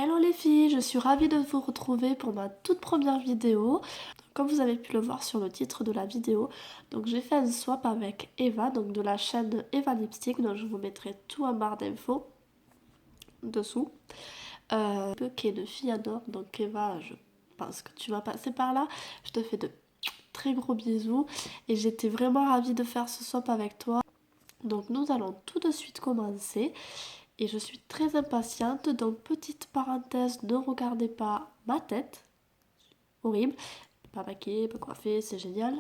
Hello les filles, je suis ravie de vous retrouver pour ma toute première vidéo. Comme vous avez pu le voir sur le titre de la vidéo, donc j'ai fait un swap avec Eva, donc de la chaîne Eva Lipstick, donc je vous mettrai tout en barre d'infos dessous. Qui est de fille adore, donc Eva, je pense que tu vas passer par là. Je te fais de très gros bisous et j'étais vraiment ravie de faire ce swap avec toi. Donc nous allons tout de suite commencer. Et je suis très impatiente, donc petite parenthèse, ne regardez pas ma tête, horrible, pas maquillée, pas coiffée, c'est génial.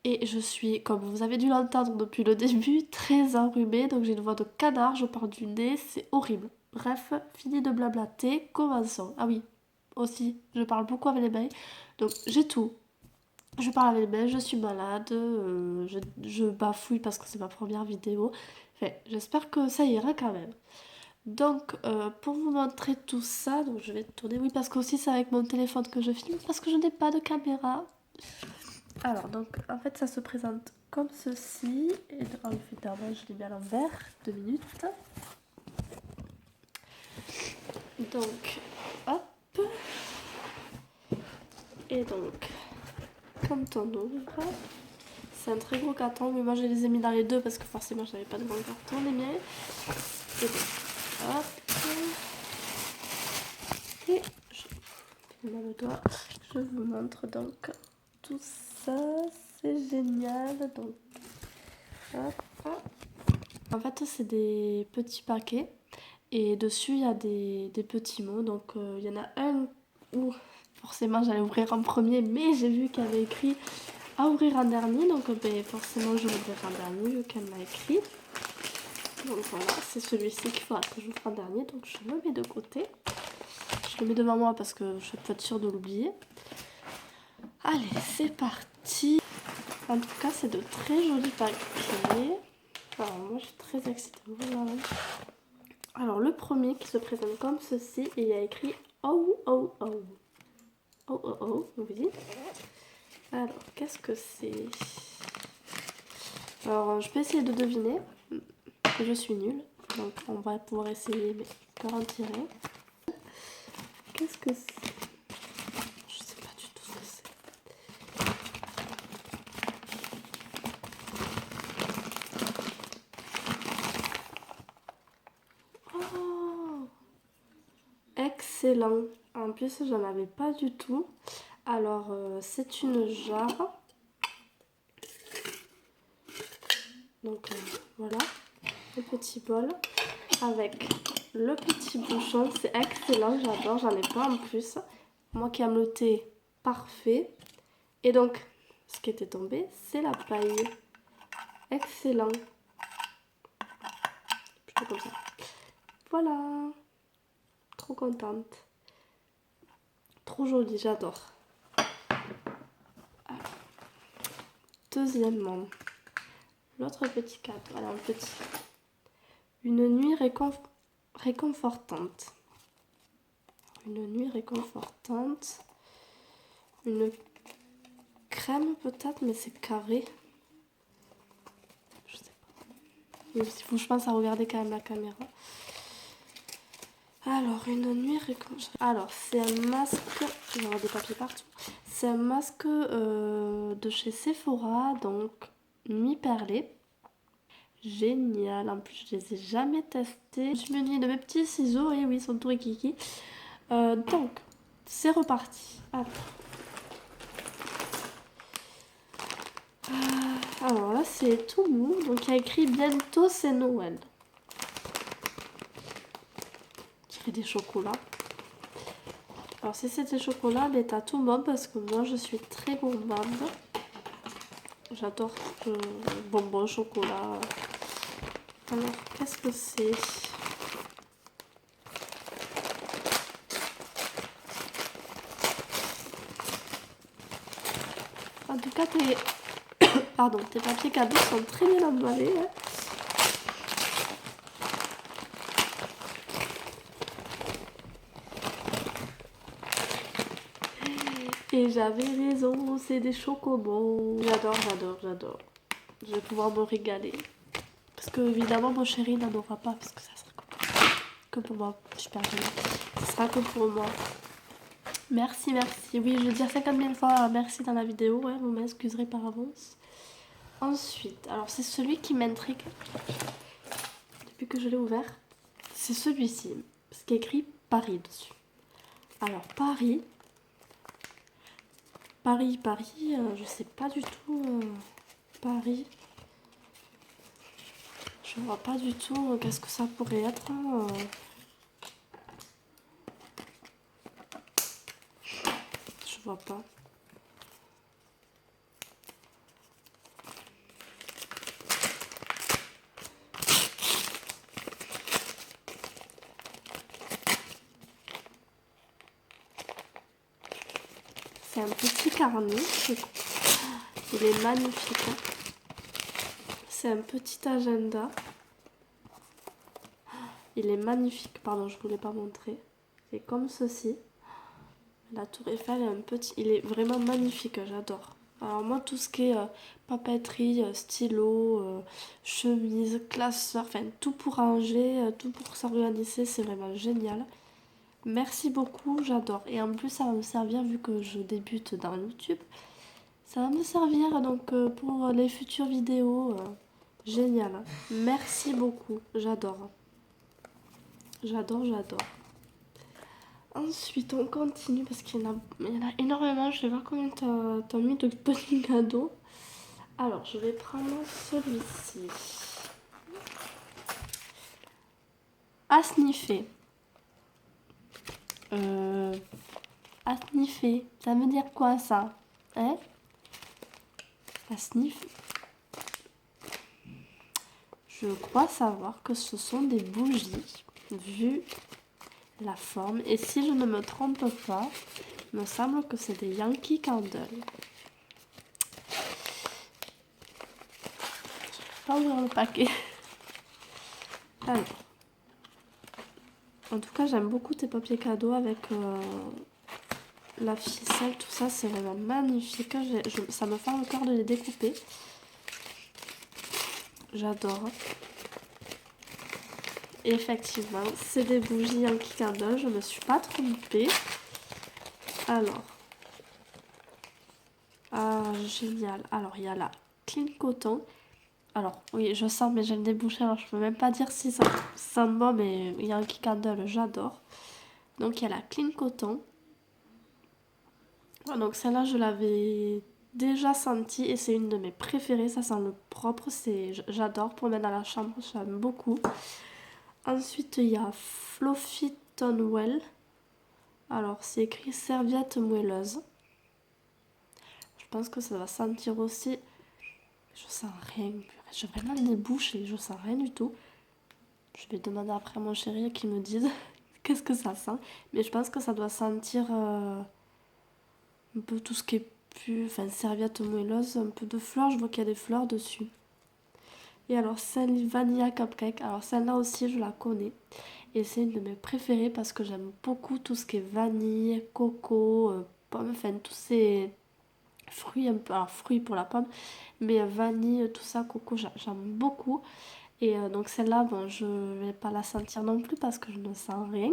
Et je suis, comme vous avez dû l'entendre depuis le début, très enrhumée, donc j'ai une voix de canard, je parle du nez, c'est horrible. Bref, fini de blablater, commençons. Ah oui, aussi, je parle beaucoup avec les mains, donc j'ai tout. Je parle avec les mains, je suis malade, je bafouille parce que c'est ma première vidéo. Enfin, j'espère que ça ira quand même. Donc, pour vous montrer tout ça, donc je vais tourner, oui, parce qu'aussi c'est avec mon téléphone que je filme, parce que je n'ai pas de caméra. Alors, donc, en fait, ça se présente comme ceci. Et évidemment, je l'ai mis à l'envers, 2 minutes. Donc, hop. Et donc, quand on ouvre, c'est un très gros carton, mais moi je les ai mis dans les deux parce que forcément, je n'avais pas de grand carton, les miens. Et donc, hop. Et je vous montre donc tout ça, c'est génial. Donc, hop. En fait, c'est des petits paquets et dessus il y a des petits mots. Donc, il y en a un où forcément j'allais ouvrir en premier, mais j'ai vu qu'il y avait écrit à ouvrir en dernier. Donc, forcément, je l'ouvrirai en dernier vu qu'elle m'a écrit. Donc, voilà, c'est celui-ci qu'il faudra que j'ouvre en dernier. Donc, je le mets de côté. Je le mets devant moi parce que je peux être sûre de l'oublier. Allez, c'est parti. En tout cas, c'est de très jolis paquets. Alors, moi, je suis très excitée. Voilà. Alors, le premier qui se présente comme ceci, et il y a écrit Oh, oh, oh. Oh, oh, oh, vous voyez. Alors, qu'est-ce que c'est? Alors, je peux essayer de deviner. Je suis nulle. Donc, on va pouvoir essayer, mais garantir rien. Qu'est-ce que c'est? Je sais pas du tout ce que c'est. Oh! Excellent. En plus, j'en avais pas du tout. Alors, c'est une jarre. Donc, voilà. Le petit bol. Avec le petit bouchon. C'est excellent. J'adore. J'en ai pas en plus. Moi qui aime le thé, parfait. Et donc, ce qui était tombé, c'est la paille. Excellent. Plutôt comme ça. Voilà. Trop contente. Trop joli, j'adore. Deuxièmement, l'autre petit cadeau. Alors, le petit. Une nuit réconfortante. Une nuit réconfortante. Une crème peut-être, mais c'est carré. Je sais pas. Il faut, je pense, à regarder quand même la caméra. Alors, une nuit réconfortante. Alors, c'est un masque. Il y aura des papiers partout. C'est un masque de chez Sephora, donc nuit perlée. Génial, en plus je les ai jamais testés. Je suis munie de mes petits ciseaux, et oui, ils sont tout rikiki. Donc, c'est reparti. Alors là, c'est tout mou, donc il y a écrit bientôt c'est Noël. Je dirais des chocolats. Alors si c'est des chocolats, mais t'as tout bon parce que moi je suis très gourmande. J'adore le bonbon chocolat. Alors, qu'est-ce que c'est? En tout cas, tes papiers cadeaux sont très bien emballés. Hein. Et j'avais raison, c'est des chocobons. J'adore, j'adore, j'adore. Je vais pouvoir me régaler. Parce que évidemment, mon chéri n'en aura pas parce que ça serait que pour moi. Super génial. Ce sera que pour moi. Merci, merci. Oui, je vais dire 50 000 fois merci dans la vidéo. Ouais, vous m'excuserez par avance. Ensuite, alors c'est celui qui m'intrigue depuis que je l'ai ouvert. C'est celui-ci. Ce qui est écrit Paris dessus. Alors, Paris. Paris, je sais pas du tout. Paris. Je vois pas du tout qu'est-ce que ça pourrait être. Je vois pas. C'est un petit carnet. Il est magnifique. Hein. C'est un petit agenda. Il est magnifique. Pardon, je ne voulais pas montrer. C'est comme ceci. La tour Eiffel est un petit... Il est vraiment magnifique. J'adore. Alors moi, tout ce qui est papeterie, stylo, chemise, classeur, enfin tout pour ranger, tout pour s'organiser, c'est vraiment génial. Merci beaucoup, j'adore. Et en plus, ça va me servir, vu que je débute dans YouTube, ça va me servir donc pour les futures vidéos. Génial. Merci beaucoup, j'adore. J'adore, j'adore. Ensuite, on continue parce qu'il y en a énormément. Je vais voir combien t'as mis de petits cadeaux. Alors, je vais prendre celui-ci. À sniffer. À sniffer. Ça veut dire quoi ça? Hein? À sniffer. Je crois savoir que ce sont des bougies, vu la forme. Et si je ne me trompe pas, il me semble que c'est des Yankee Candle. Je vais pas ouvrir le paquet. Alors. En tout cas, j'aime beaucoup tes papiers cadeaux avec la ficelle, tout ça, c'est vraiment magnifique. Ça me fait le cœur de les découper. J'adore. Effectivement, c'est des bougies Yankee Candle, je ne me suis pas trompée. Alors. Ah, génial. Alors, il y a la Clean Coton. Alors, oui, je sens, mais j'ai le débouché, alors je peux même pas dire si ça sent bon, mais Yankee Candle, j'adore. Donc, il y a la Clean Coton. Donc celle-là, je l'avais déjà sentie et c'est une de mes préférées. Ça sent le propre, j'adore pour mettre dans la chambre, j'aime beaucoup. Ensuite, il y a Fluffy Tonwell. Alors, c'est écrit serviette moelleuse. Je pense que ça va sentir aussi... Je sens rien. J'ai vraiment des bouches et je sens rien du tout. Je vais demander après à mon chéri qu'il me dise qu'est-ce que ça sent. Mais je pense que ça doit sentir... un peu tout ce qui est enfin serviette moelleuse, un peu de fleurs, je vois qu'il y a des fleurs dessus. Et alors celle Vanilla Cupcake, alors celle-là aussi je la connais. Et c'est une de mes préférées parce que j'aime beaucoup tout ce qui est vanille, coco, pomme, enfin tous ces fruits un peu, alors fruits pour la pomme, mais vanille, tout ça, coco, j'aime beaucoup. Et donc celle-là, bon, je vais pas la sentir non plus parce que je ne sens rien.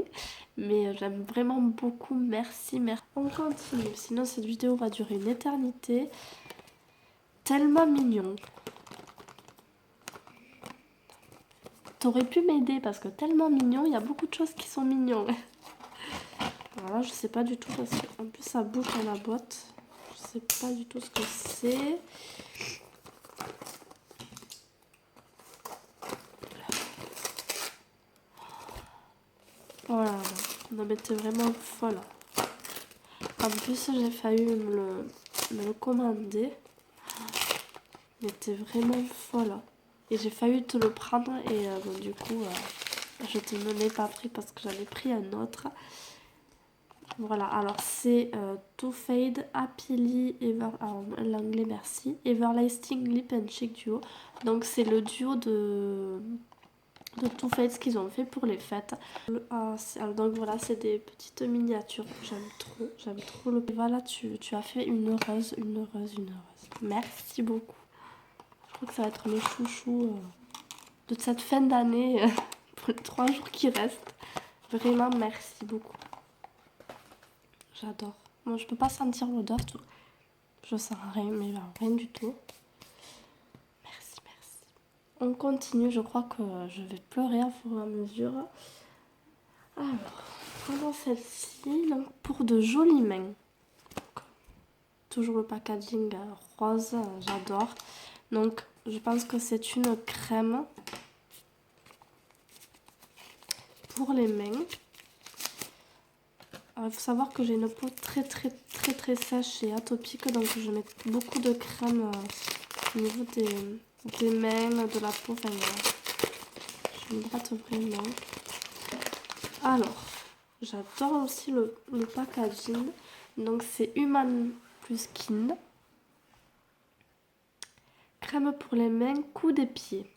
Mais j'aime vraiment beaucoup. Merci, merci. On continue. Sinon, cette vidéo va durer une éternité. Tellement mignon. T'aurais pu m'aider parce que tellement mignon, il y a beaucoup de choses qui sont mignons. Voilà, je sais pas du tout parce qu'en plus ça bouge dans la boîte. Je sais pas du tout ce que c'est. Voilà, non mais t'es vraiment folle. En plus j'ai failli me le commander. Mais t'es vraiment folle. Et j'ai failli te le prendre et bon, du coup je te l'ai pas pris parce que j'en ai pris un autre. Voilà, alors c'est Too Faced Happily Ever... Alors l'anglais merci. Everlasting Lip and Cheek Duo. Donc c'est le duo de Too Faced qu'ils ont fait pour les fêtes. Alors, donc voilà, c'est des petites miniatures. J'aime trop le... Voilà, tu as fait une heureuse. Merci beaucoup. Je crois que ça va être le chouchou de cette fin d'année pour les 3 jours qui restent. Vraiment, merci beaucoup. J'adore. Moi, je peux pas sentir l'odeur. Je sens rien, mais rien du tout. Merci, merci. On continue. Je crois que je vais pleurer à fur et à mesure. Alors, prenons celle-ci. Donc, pour de jolies mains. Donc, toujours le packaging rose. J'adore. Donc, je pense que c'est une crème pour les mains. Alors, il faut savoir que j'ai une peau très sèche et atopique, donc je mets beaucoup de crème au niveau des mains, de la peau. Enfin, je m'hydrate vraiment. Alors, j'adore aussi le packaging. Donc c'est Human plus Skin. Crème pour les mains, coudes et pieds.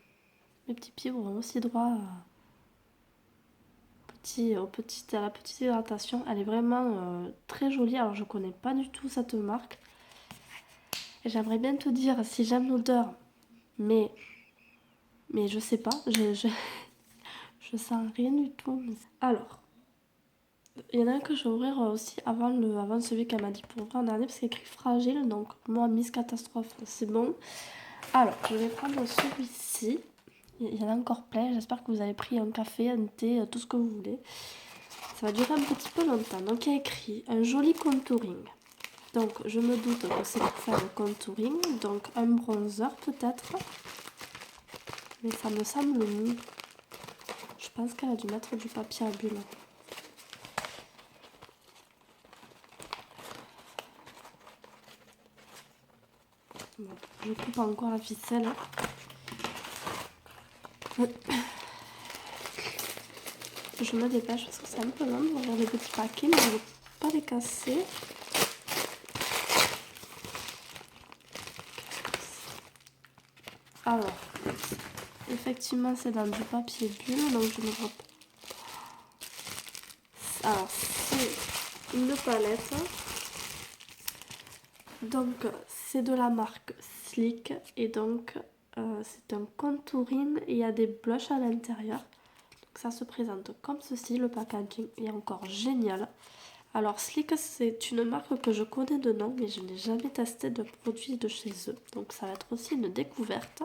Mes petits pieds auront aussi droit à la petite hydratation. Elle est vraiment très jolie. Alors je connais pas du tout cette marque. Et j'aimerais bien te dire si j'aime l'odeur, mais je sais pas. Je sens rien du tout. Alors, il y en a un que je vais ouvrir aussi avant celui qu'elle m'a dit pour ouvrir en dernier parce qu'il est écrit fragile. Donc moi, Miss Catastrophe, c'est bon. Alors, je vais prendre celui-ci. Il y en a encore plein. J'espère que vous avez pris un café, un thé, tout ce que vous voulez. Ça va durer un petit peu longtemps. Donc, il y a écrit un joli contouring. Donc, je me doute que c'est pour faire le contouring. Donc, un bronzer peut-être. Mais ça me semble mou. Je pense qu'elle a dû mettre du papier à bulles. Bon, je coupe encore la ficelle. Je me dépêche parce que c'est un peu long d'ouvrir les petits paquets, mais je ne veux pas les casser. Alors, effectivement, c'est dans du papier bulle, donc je ne vois pas. Alors, c'est une palette. Donc, c'est de la marque Sleek et donc c'est un contouring et il y a des blushs à l'intérieur. Donc, ça se présente comme ceci. Le packaging est encore génial. Alors Sleek, c'est une marque que je connais de nom, mais je n'ai jamais testé de produits de chez eux. Donc ça va être aussi une découverte.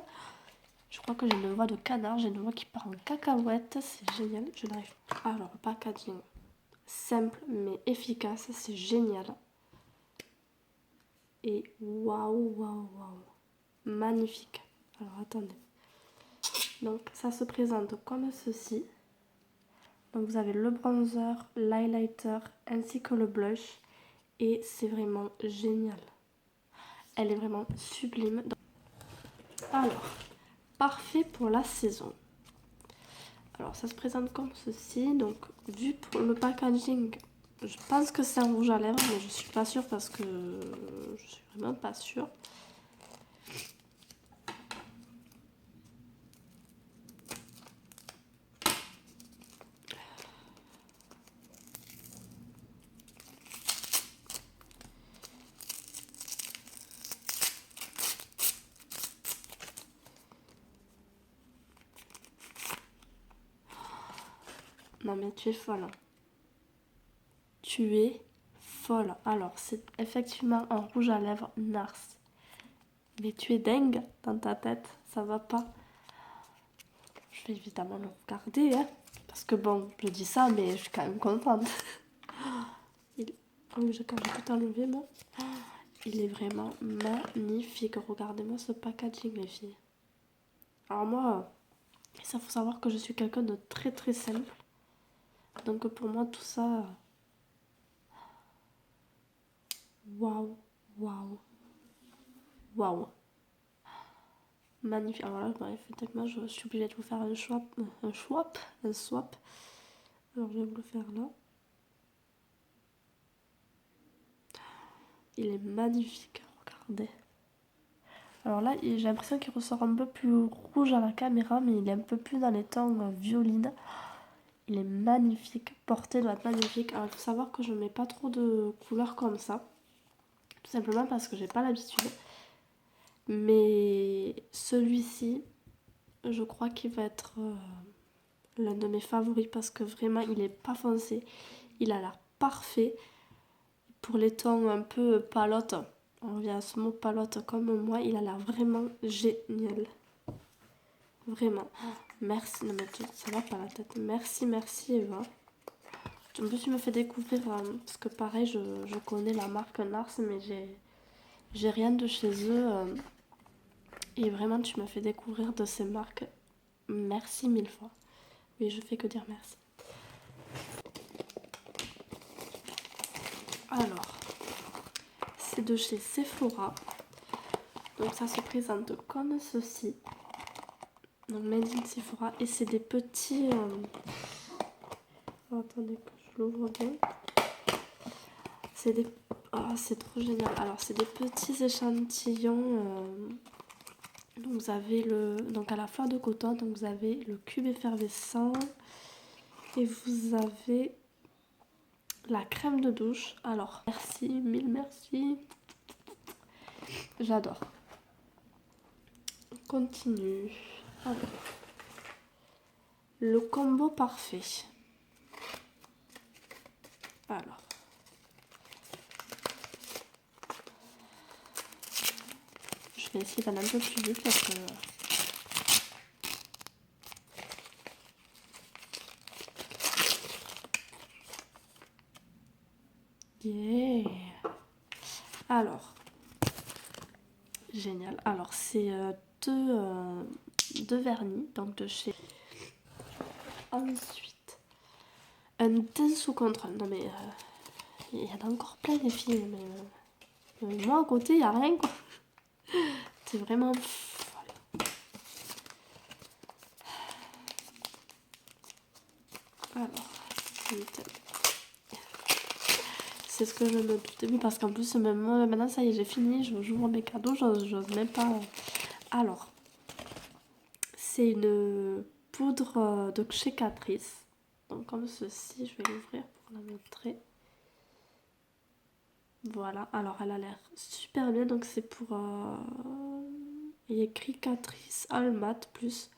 Je crois que j'ai une voix de canard, j'ai une voix qui part en cacahuète, c'est génial. Je n'arrive pas. Alors le packaging, simple mais efficace, c'est génial. Et waouh, magnifique. Alors attendez. Donc ça se présente comme ceci. Donc vous avez le bronzer, l'highlighter ainsi que le blush. Et c'est vraiment génial. Elle est vraiment sublime. Alors, parfait pour la saison. Alors ça se présente comme ceci. Donc vu pour le packaging, je pense que c'est un rouge à lèvres, mais je suis pas sûre parce que je suis vraiment pas sûre. Non mais tu es folle. Tu es folle. Alors c'est effectivement un rouge à lèvres Nars. Mais tu es dingue dans ta tête, ça va pas. Je vais évidemment le regarder, hein, parce que bon, je dis ça, mais je suis quand même contente. Quand j'ai tout enlevé, moi. Il est vraiment magnifique. Regardez-moi ce packaging, les filles. Alors moi, ça faut savoir que je suis quelqu'un de très simple. Donc pour moi, tout ça... Waouh. Magnifique. Alors là, effectivement, je suis obligée de vous faire un swap. Alors je vais vous le faire là. Il est magnifique, regardez. Alors là, j'ai l'impression qu'il ressort un peu plus rouge à la caméra, mais il est un peu plus dans les tons violines. Il est magnifique, porté doit être magnifique. Alors il faut savoir que je ne mets pas trop de couleurs comme ça. Tout simplement parce que j'ai pas l'habitude. Mais celui-ci, je crois qu'il va être l'un de mes favoris parce que vraiment il est pas foncé. Il a l'air parfait. Pour les tons un peu palote, on revient à ce mot palote comme moi, il a l'air vraiment génial. Vraiment. Merci. Non mais ça va pas la tête. Merci, merci Eva. En plus tu me fais découvrir, parce que pareil, je connais la marque Nars, mais j'ai rien de chez eux. Et vraiment tu m'as fait découvrir de ces marques. Merci mille fois. Oui, je fais que dire merci. Alors, c'est de chez Sephora. Donc ça se présente comme ceci. Donc Made in Sephora. Et c'est des petits... Oh, attendez que je l'ouvre bien. C'est des... Oh, c'est trop génial. Alors c'est des petits échantillons. Donc vous avez le... Donc à la fleur de coton, donc vous avez le cube effervescent. Et vous avez la crème de douche. Alors, merci, mille merci. J'adore. On continue. Alors, le combo parfait. Alors. Je vais essayer d'aller un peu plus vite parce que... Yeah. Alors. Génial. Alors, c'est deux vernis, donc de chez... Ensuite, un teint sous contrôle. Non mais, il y en a encore plein les filles, mais moi à côté, il n'y a rien quoi. C'est vraiment... Alors, c'est ce que je me doutais. Oui, parce qu'en plus, même moi, maintenant, ça y est, j'ai fini. J'ouvre mes cadeaux, j'ose même pas... Alors, c'est une poudre de chez Catrice. Donc comme ceci, je vais l'ouvrir pour la montrer. Voilà, alors elle a l'air super bien. Donc c'est pour... il y a écrit Catrice All Matte Plus.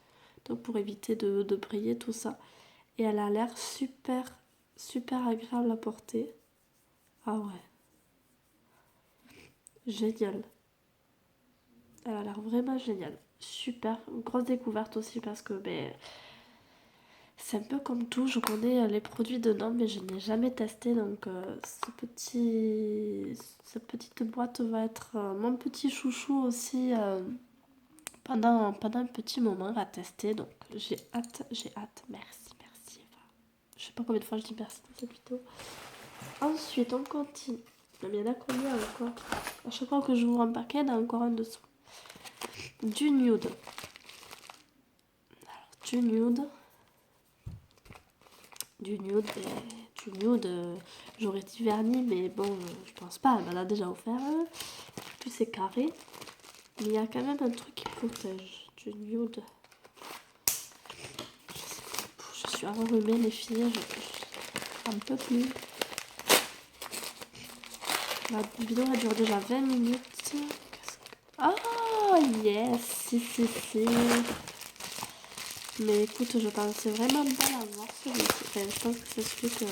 Donc pour éviter de briller tout ça. Et elle a l'air super, super agréable à porter. Ah ouais. Génial. Elle a l'air vraiment géniale. Super. Grosse découverte aussi parce que c'est un peu comme tout. Je connais les produits de nom mais je n'ai jamais testé. Donc cette petite boîte va être mon petit chouchou aussi pendant un petit moment à tester. Donc j'ai hâte, j'ai hâte. Merci, merci Eva. Je sais pas combien de fois je dis merci dans cette vidéo. Ensuite on continue. Il y en a combien encore? À chaque fois que je vous un paquet, il y en a encore un dessous. Du nude. Alors, du nude, j'aurais dit vernis, mais bon, je pense pas, elle m'en a déjà offert un. En plus, c'est carré, mais il y a quand même un truc qui protège. Du nude. Je suis enrhumée, les filles, un peu plus. La vidéo elle dure déjà 20 minutes. Ah, yes, si. Mais écoute, je pensais vraiment pas l'avoir celui-ci. Enfin, je pense que c'est celui que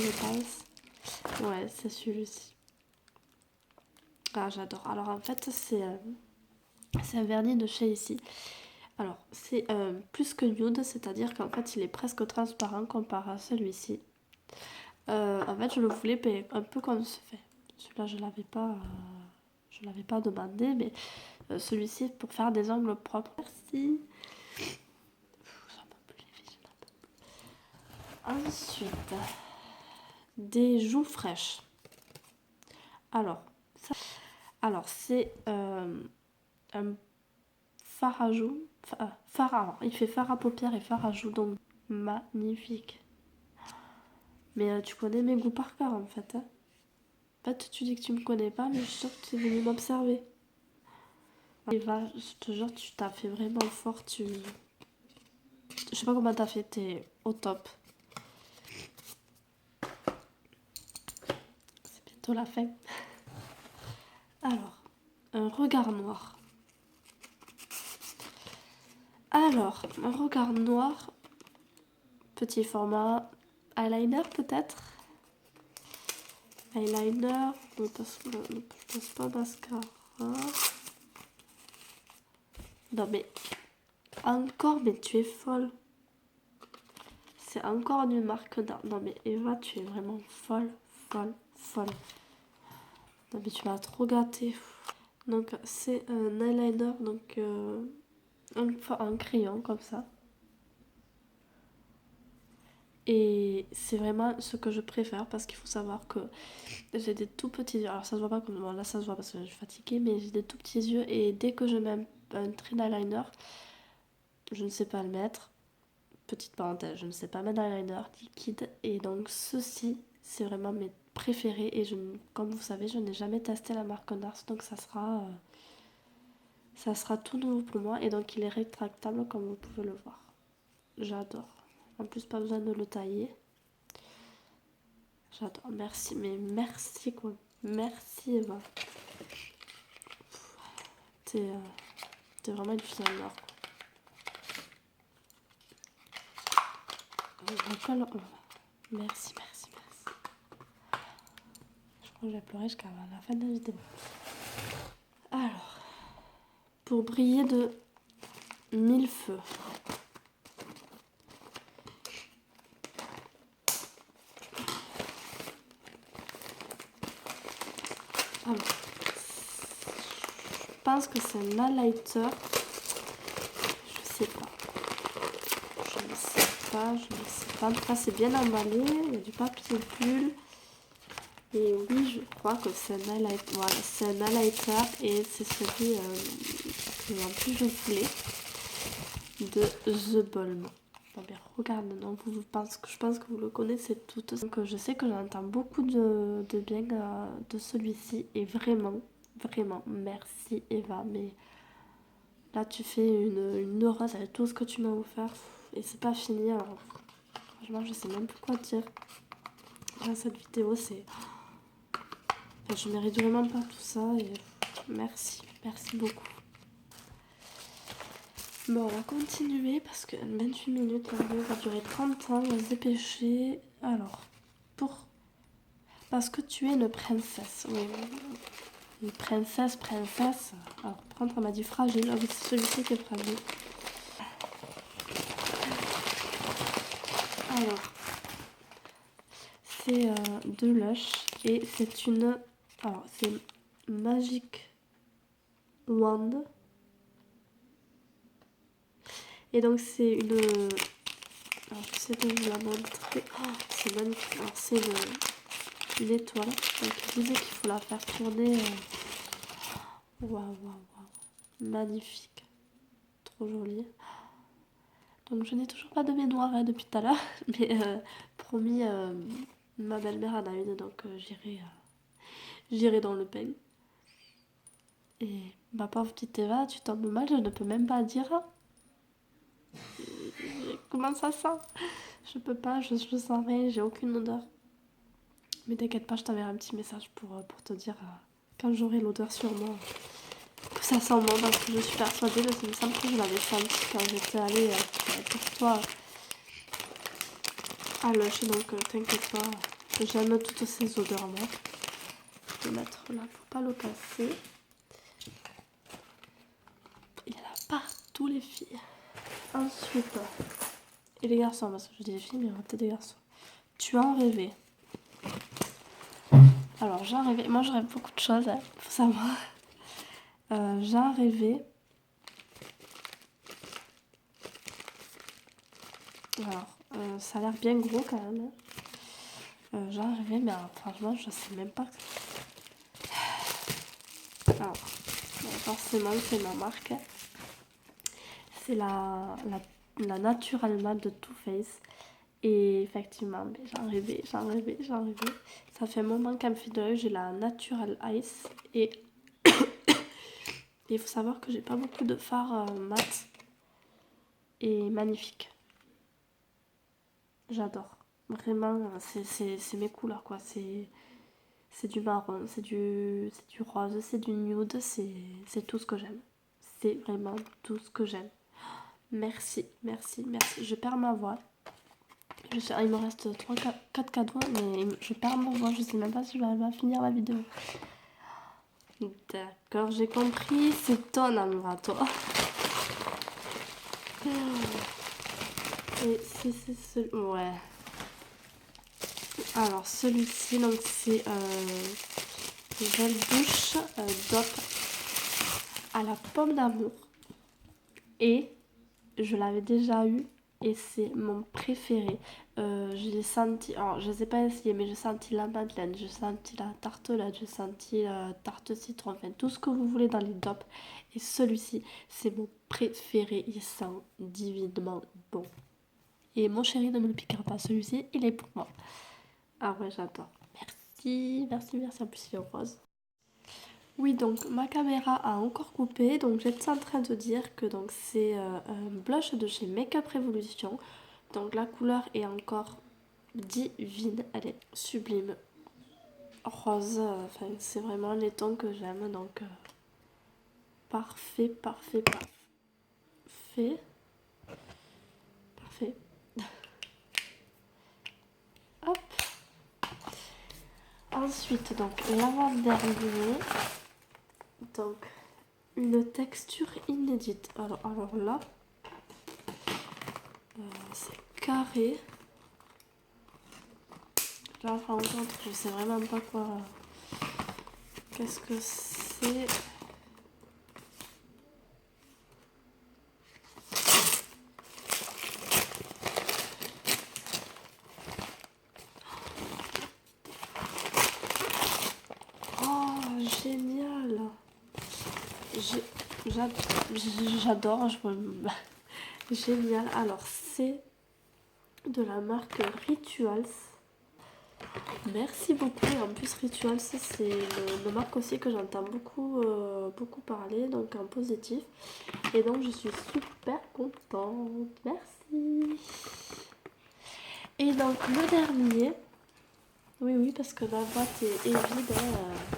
je pense. Ouais, c'est celui-ci. Ah, j'adore. Alors en fait, c'est un vernis de chez ici. Alors, c'est plus que nude, c'est-à-dire qu'en fait, il est presque transparent comparé à celui-ci. En fait, je le voulais un peu comme ce fait. Celui-là, je l'avais pas demandé, mais celui-ci pour faire des ongles propres. Merci. Ensuite, des joues fraîches. Alors, c'est un fard à joues. Alors, il fait fard à paupières et fard à joues, donc magnifique. Mais tu connais mes goûts par cœur en fait. Hein. En fait, tu dis que tu me connais pas, mais je suis sûre que tu es venu m'observer. Eva, je te jure, tu t'as fait vraiment fort. Je sais pas comment t'as fait, t'es au top. C'est bientôt la fin. Alors, un regard noir. Alors, un regard noir, Petit format eyeliner peut-être. Eyeliner, je passe pas mascara. Non mais, encore, mais tu es folle. C'est encore une marque d'art. Non mais Eva, tu es vraiment folle, folle, folle. Non mais tu m'as trop gâtée. Donc c'est un eyeliner, donc un crayon comme ça. Et c'est vraiment ce que je préfère parce qu'il faut savoir que j'ai des tout petits yeux. Alors ça se voit pas comme... Bon là ça se voit parce que je suis fatiguée, mais j'ai des tout petits yeux et dès que je mets un trait eyeliner, je ne sais pas le mettre. Petite parenthèse, je ne sais pas mettre d'eyeliner liquide. Et donc ceci, c'est vraiment mes préférés. Et comme vous savez, je n'ai jamais testé la marque NARS, donc ça sera tout nouveau pour moi. Et donc il est rétractable comme vous pouvez le voir. J'adore. En plus, pas besoin de le tailler. J'adore. Merci, mais merci quoi. Merci Eva. T'es vraiment une fille en or. Merci, merci, merci. Je crois que je vais pleurer jusqu'à la fin de la vidéo. Alors, pour briller de 1000 feux. Alors, je pense que c'est un highlighter. Je sais pas. Je ne sais pas. En tout cas, c'est bien emballé. Il y a du papier bulle. Et oui, je crois que c'est un highlighter. Voilà, c'est un highlighter et c'est celui que en plus je voulais de The Balm. Bon, bien, regarde, non, je pense que vous le connaissez toutes. Donc, je sais que j'entends beaucoup de bien de celui-ci et vraiment, vraiment, merci Eva. Mais là, tu fais une heureuse avec tout ce que tu m'as offert et c'est pas fini. Alors, franchement, je sais même plus quoi dire. Là, cette vidéo, c'est... Enfin, je mérite vraiment pas tout ça et merci beaucoup. Bon, on va continuer parce que 28 minutes, la vidéo va durer 30 ans, on va se dépêcher. Alors, parce que tu es une princesse, oui. Une princesse. Alors, prendre, elle m'a dit fragile, ah oui, c'est celui-ci qui est fragile. Alors, c'est de Lush et c'est une... Alors, c'est Magic Wand. Et donc, c'est une... Alors, j'essaie de vous la montrer. Oh, c'est magnifique. Alors, c'est une étoile. Donc, il disait qu'il faut la faire tourner. Waouh. Magnifique. Trop joli. Donc, je n'ai toujours pas de baignoire depuis tout à l'heure. Mais promis, ma belle-mère en a une. Donc, j'irai dans le bain. Et ma pauvre petite Eva, tu tombes mal, je ne peux même pas dire. Comment ça sent? Je peux pas, je sens rien, j'ai aucune odeur. Mais t'inquiète pas, je t'enverrai un petit message pour te dire quand j'aurai l'odeur sur moi que ça sent bon parce que je suis persuadée, parce qu'il me semble que je l'avais senti quand j'étais allée pour toi à Lush, donc t'inquiète pas, j'aime toutes ces odeurs moi. Je vais mettre là pour pas le casser. Il y en a partout les filles. Ensuite, et les garçons, parce que je dis les filles, mais il y aura peut-être des garçons. Tu en rêvais. Alors, j'en rêvais. Moi, je rêve beaucoup de choses, hein, faut savoir. J'en rêvais. Alors, ça a l'air bien gros quand même. J'en rêvais, mais alors, franchement, je sais même pas. Alors, forcément, c'est ma marque. C'est la Natural Matte de Too Faced. Et effectivement, j'en rêvais. Ça fait un moment qu'elle me fait de l'œil. J'ai la Natural Ice. Et il faut savoir que j'ai pas beaucoup de fard mat. Et magnifique. J'adore. Vraiment, c'est mes couleurs quoi. C'est du marron, c'est du rose, c'est du nude. C'est tout ce que j'aime. C'est vraiment tout ce que j'aime. Merci. Je perds ma voix. Il me reste 4 cadeaux, mais je perds mon voix. Je sais même pas si je vais arriver à finir la vidéo. D'accord, j'ai compris. C'est ton amour à toi. Et si c'est ce... Ouais. Alors, celui-ci, donc c'est gel douche DOP à la pomme d'amour. Et je l'avais déjà eu et c'est mon préféré. Je l'ai senti, alors je ne les ai pas essayé, mais j'ai senti la madeleine, j'ai senti la tartelette, j'ai senti la tarte citron, enfin tout ce que vous voulez dans les DOP. Et celui-ci, c'est mon préféré, il sent divinement bon. Et mon chéri, ne me le piquera pas, celui-ci, il est pour moi. Ah ouais, j'adore. Merci, merci, merci. En plus, il est rose. Oui, donc ma caméra a encore coupé, donc j'étais en train de dire que donc c'est un blush de chez Makeup Revolution. Donc la couleur est encore divine, elle est sublime. Rose, enfin c'est vraiment les tons que j'aime, donc parfait, parfait, parfait, parfait. Hop. Ensuite, donc l'avant-dernier, donc une texture inédite. Alors là, c'est carré. Là, par contre, je sais vraiment pas quoi. Qu'est-ce que c'est? Oh, génial! J'adore. Génial. Alors, c'est de la marque Rituals. Merci beaucoup. Et en plus, Rituals, c'est une marque aussi que j'entends beaucoup parler, donc en positif. Et donc, je suis super contente. Merci. Et donc, le dernier. Oui, parce que ma boîte est vide.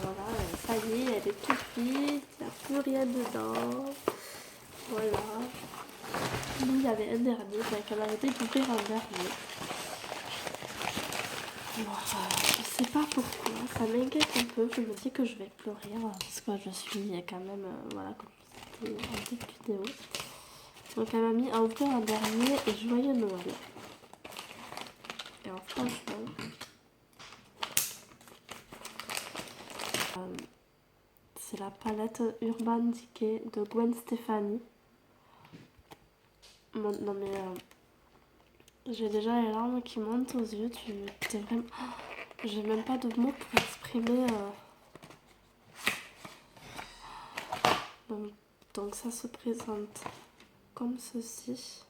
Voilà, ça y est, elle est toute vide. Il n'y a plus rien dedans. Voilà. Nous, il y avait un dernier, donc elle avait découvert un dernier. Alors, je sais pas pourquoi, ça m'inquiète un peu. Je me dis que je vais pleurer parce que je suis quand même, voilà, comme c'était en petite vidéo. Donc, elle m'a mis à ouvrir un dernier et joyeux Noël. Et alors, franchement, c'est la palette Urban Decay de Gwen Stefani. Non, mais j'ai déjà les larmes qui montent aux yeux. T'es vraiment. J'ai même pas de mots pour exprimer. Donc ça se présente comme ceci.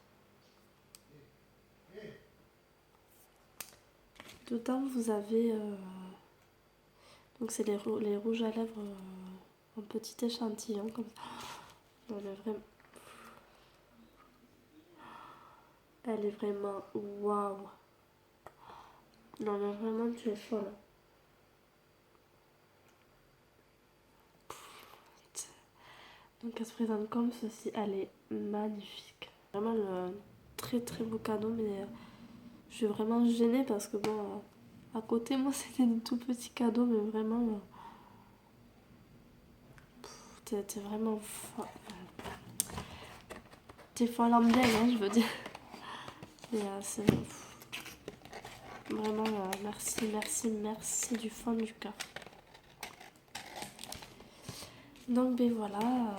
Dedans vous avez donc c'est les rouges à lèvres en petit échantillon comme ça. Non, elle est vraiment waouh. Non mais vraiment tu es folle. Donc elle se présente comme ceci, elle est magnifique. Vraiment le très très beau cadeau, mais je suis vraiment gênée parce que bon, à côté moi c'était des tout petits cadeaux, mais vraiment t'es vraiment t'es folle en bien, hein, je veux dire. Et c'est vraiment merci, merci, merci du fond du cœur. Donc ben voilà,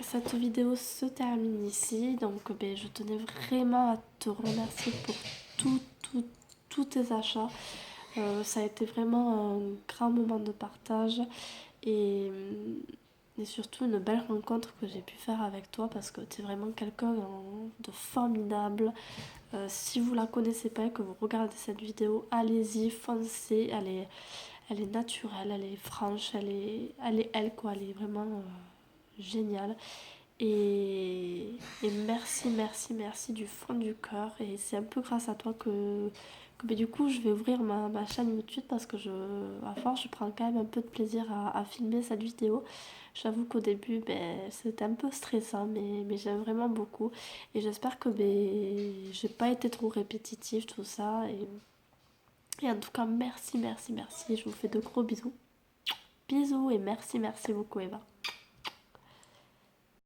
cette vidéo se termine ici. Donc ben, je tenais vraiment à te remercier pour tous tes achats. Ça a été vraiment un grand moment de partage et surtout une belle rencontre que j'ai pu faire avec toi parce que tu es vraiment quelqu'un de formidable. Si vous la connaissez pas et que vous regardez cette vidéo, allez-y, foncez. Elle est naturelle, elle est franche, elle est elle quoi, elle est vraiment géniale. Et merci, merci, merci du fond du cœur. Et c'est un peu grâce à toi que Mais du coup, je vais ouvrir ma chaîne YouTube parce que à force, je prends quand même un peu de plaisir à filmer cette vidéo. J'avoue qu'au début, ben, c'était un peu stressant, mais j'aime vraiment beaucoup. Et j'espère que ben, j'ai pas été trop répétitive, tout ça. Et en tout cas, merci, merci, merci. Je vous fais de gros bisous. Bisous et merci, merci beaucoup, Eva.